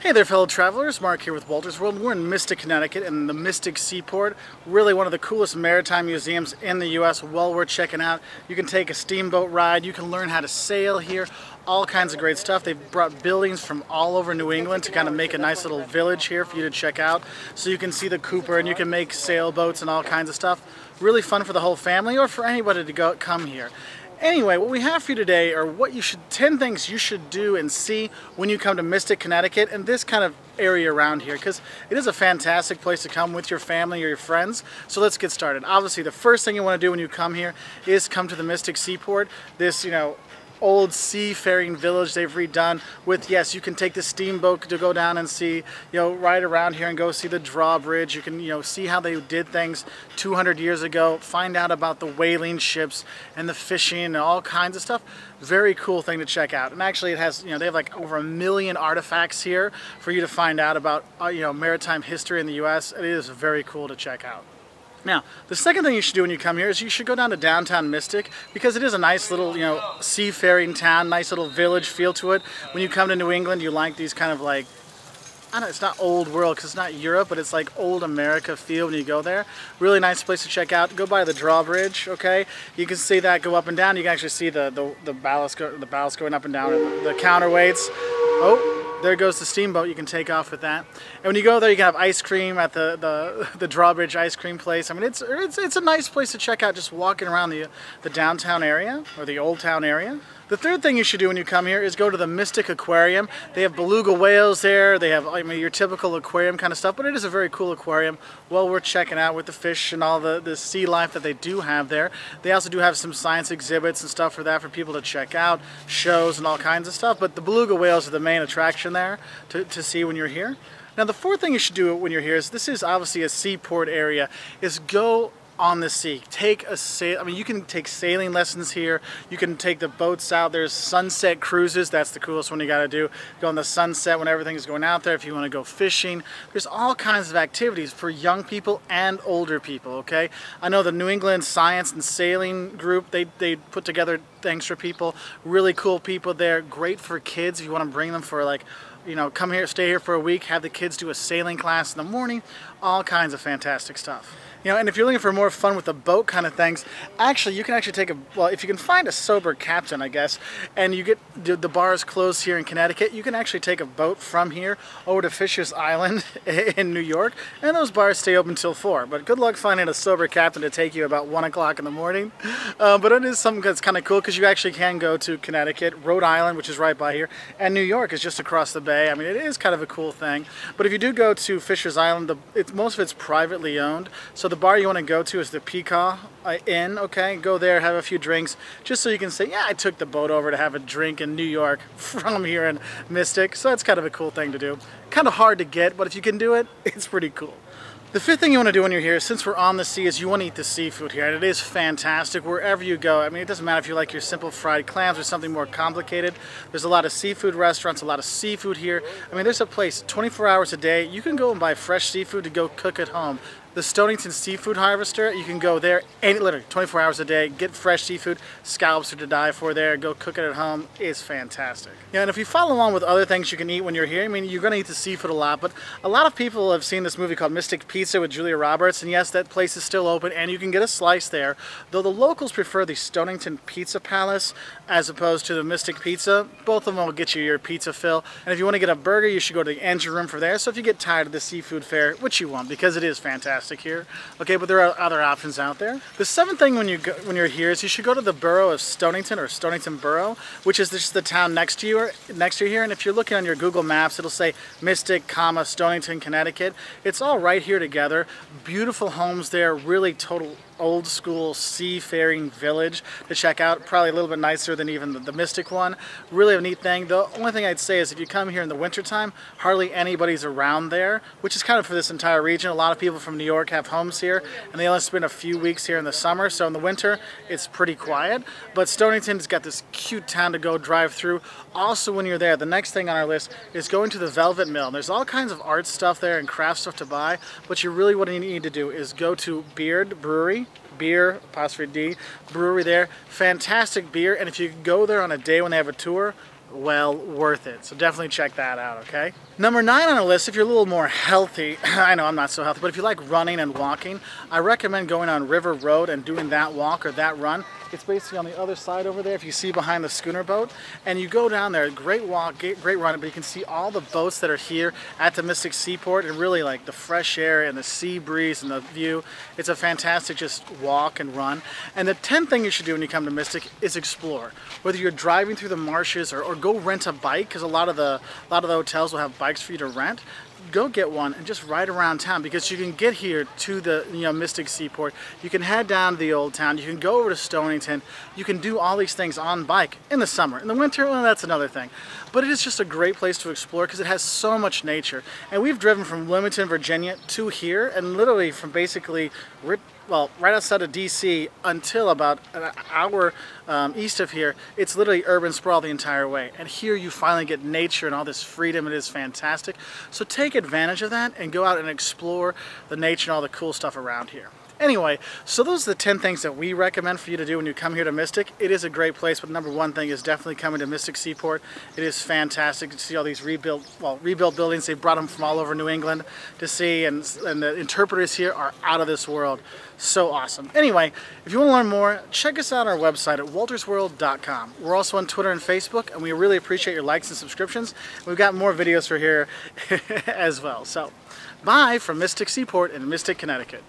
Hey there, fellow travelers. Mark here with Wolters World. We're in Mystic, Connecticut in the Mystic Seaport. Really one of the coolest maritime museums in the U.S. Well worth checking out. You can take a steamboat ride. You can learn how to sail here. All kinds of great stuff. They've brought buildings from all over New England to kind of make a nice little village here for you to check out. So you can see the Cooper and you can make sailboats and all kinds of stuff. Really fun for the whole family or for anybody to come here. Anyway, what we have for you today are 10 things you should do and see when you come to Mystic, Connecticut and this kind of area around here, because it is a fantastic place to come with your family or your friends. So let's get started. Obviously, the first thing you want to do when you come here is come to the Mystic Seaport. This, old seafaring village they've redone with, yes, you can take the steamboat to go down and see, ride around here and go see the drawbridge. You can, see how they did things 200 years ago, find out about the whaling ships and the fishing and all kinds of stuff. Very cool thing to check out. And actually it has, they have like over 1 million artifacts here for you to find out about, maritime history in the U.S. It is very cool to check out. Now, the second thing you should do when you come here is you should go down to downtown Mystic, because it is a nice little, seafaring town, nice little village feel to it. When you come to New England, you like these kind of like, I don't know, it's not old world because it's not Europe, but it's like old America feel when you go there. Really nice place to check out. Go by the drawbridge, okay? You can see that go up and down. You can actually see the ballast going up and down, the counterweights. Oh. There goes the steamboat. You can take off with that. And when you go there, you can have ice cream at the drawbridge ice cream place. I mean, it's a nice place to check out just walking around the downtown area or the old town area. The third thing you should do when you come here is go to the Mystic Aquarium. They have beluga whales there. They have, your typical aquarium kind of stuff, but it is a very cool aquarium. Well worth checking out with the fish and all the sea life that they do have there. They also do have some science exhibits and stuff for that for people to check out, shows and all kinds of stuff, but the beluga whales are the main attraction there to see when you're here. Now the fourth thing you should do when you're here is, this is obviously a seaport area, is go on the sea. You can take sailing lessons here. You can take the boats out. There's sunset cruises. That's the coolest one you got to do. Go on the sunset when everything's going out there. If you want to go fishing, there's all kinds of activities for young people and older people, okay? I know the New England Science and Sailing group, they put together things for people. Really cool people there. Great for kids if you want to bring them for come here, stay here for a week, have the kids do a sailing class in the morning. All kinds of fantastic stuff. And if you're looking for more fun with the boat kind of things, you can take if you can find a sober captain, I guess, and you get the bars closed here in Connecticut, you can actually take a boat from here over to Fisher's Island in New York, and those bars stay open till 4. But good luck finding a sober captain to take you about 1 o'clock in the morning. But it is something that's kind of cool, because you actually can go to Connecticut, Rhode Island, which is right by here, and New York is just across the bay. I mean, it is kind of a cool thing. But if you do go to Fisher's Island, most of it's privately owned, so the bar you want to go to is the Peacock Inn, okay? Go there, have a few drinks, just so you can say, yeah, I took the boat over to have a drink in New York from here in Mystic. So that's kind of a cool thing to do. Kind of hard to get, but if you can do it, it's pretty cool. The fifth thing you want to do when you're here, since we're on the sea, is you want to eat the seafood here. And it is fantastic wherever you go. I mean, it doesn't matter if you like your simple fried clams or something more complicated. There's a lot of seafood restaurants, a lot of seafood here. I mean, there's a place 24 hours a day. You can go and buy fresh seafood to go cook at home. The Stonington Seafood Harvester, you can go there literally 24 hours a day, get fresh seafood, scallops are to die for there, go cook it at home. It's fantastic. And if you follow along with other things you can eat when you're here, I mean, you're going to eat the seafood a lot, but a lot of people have seen this movie called Mystic Pizza with Julia Roberts, and yes, that place is still open and you can get a slice there, though the locals prefer the Stonington Pizza Palace as opposed to the Mystic Pizza. Both of them will get you your pizza fill, and if you want to get a burger, you should go to the engine room for there. So if you get tired of the seafood fare, which you won't, because it is fantastic here, okay, but there are other options out there. The seventh thing when you're here is you should go to the borough of Stonington, or Stonington Borough, which is just the town next to you here. And if you're looking on your Google Maps, it'll say Mystic, Stonington, Connecticut. It's all right here together. Beautiful homes there, really total old school seafaring village to check out. Probably a little bit nicer than even the Mystic one. Really a neat thing. The only thing I'd say is if you come here in the wintertime, hardly anybody's around there, which is kind of for this entire region. A lot of people from New York have homes here, and they only spend a few weeks here in the summer, so in the winter it's pretty quiet. But Stonington's got this cute town to go drive through. Also, when you're there, the next thing on our list is going to the Velvet Mill. There's all kinds of art stuff there and craft stuff to buy, but what you need to do is go to Beard Brewery, beer, apostrophe D, brewery there. Fantastic beer, and if you go there on a day when they have a tour, well worth it. So definitely check that out, okay? Number 9 on our list, if you're a little more healthy, I know I'm not so healthy, but if you like running and walking, I recommend going on River Road and doing that walk or that run. It's basically on the other side over there, if you see behind the schooner boat, and you go down there, great walk, great run, but you can see all the boats that are here at the Mystic Seaport, and really like the fresh air and the sea breeze and the view. It's a fantastic just walk and run. And the 10th thing you should do when you come to Mystic is explore. Whether you're driving through the marshes or go rent a bike, because a lot of the hotels will have bikes for you to rent. Go get one and just ride around town, because you can get here to the Mystic Seaport. You can head down to the old town. You can go over to Stonington. You can do all these things on bike in the summer. In the winter, well, that's another thing. But it is just a great place to explore because it has so much nature. And we've driven from Wilmington, Virginia to here, and literally from basically right outside of DC until about an hour east of here, it's literally urban sprawl the entire way. And here you finally get nature and all this freedom. It is fantastic. So take advantage of that and go out and explore the nature and all the cool stuff around here. Anyway, so those are the 10 things that we recommend for you to do when you come here to Mystic. It is a great place, but number 1 thing is definitely coming to Mystic Seaport. It is fantastic to see all these rebuilt buildings. They brought them from all over New England to see, and the interpreters here are out of this world. So awesome. Anyway, if you want to learn more, check us out on our website at woltersworld.com. We're also on Twitter and Facebook, and we really appreciate your likes and subscriptions. We've got more videos for here as well. So, bye from Mystic Seaport in Mystic, Connecticut.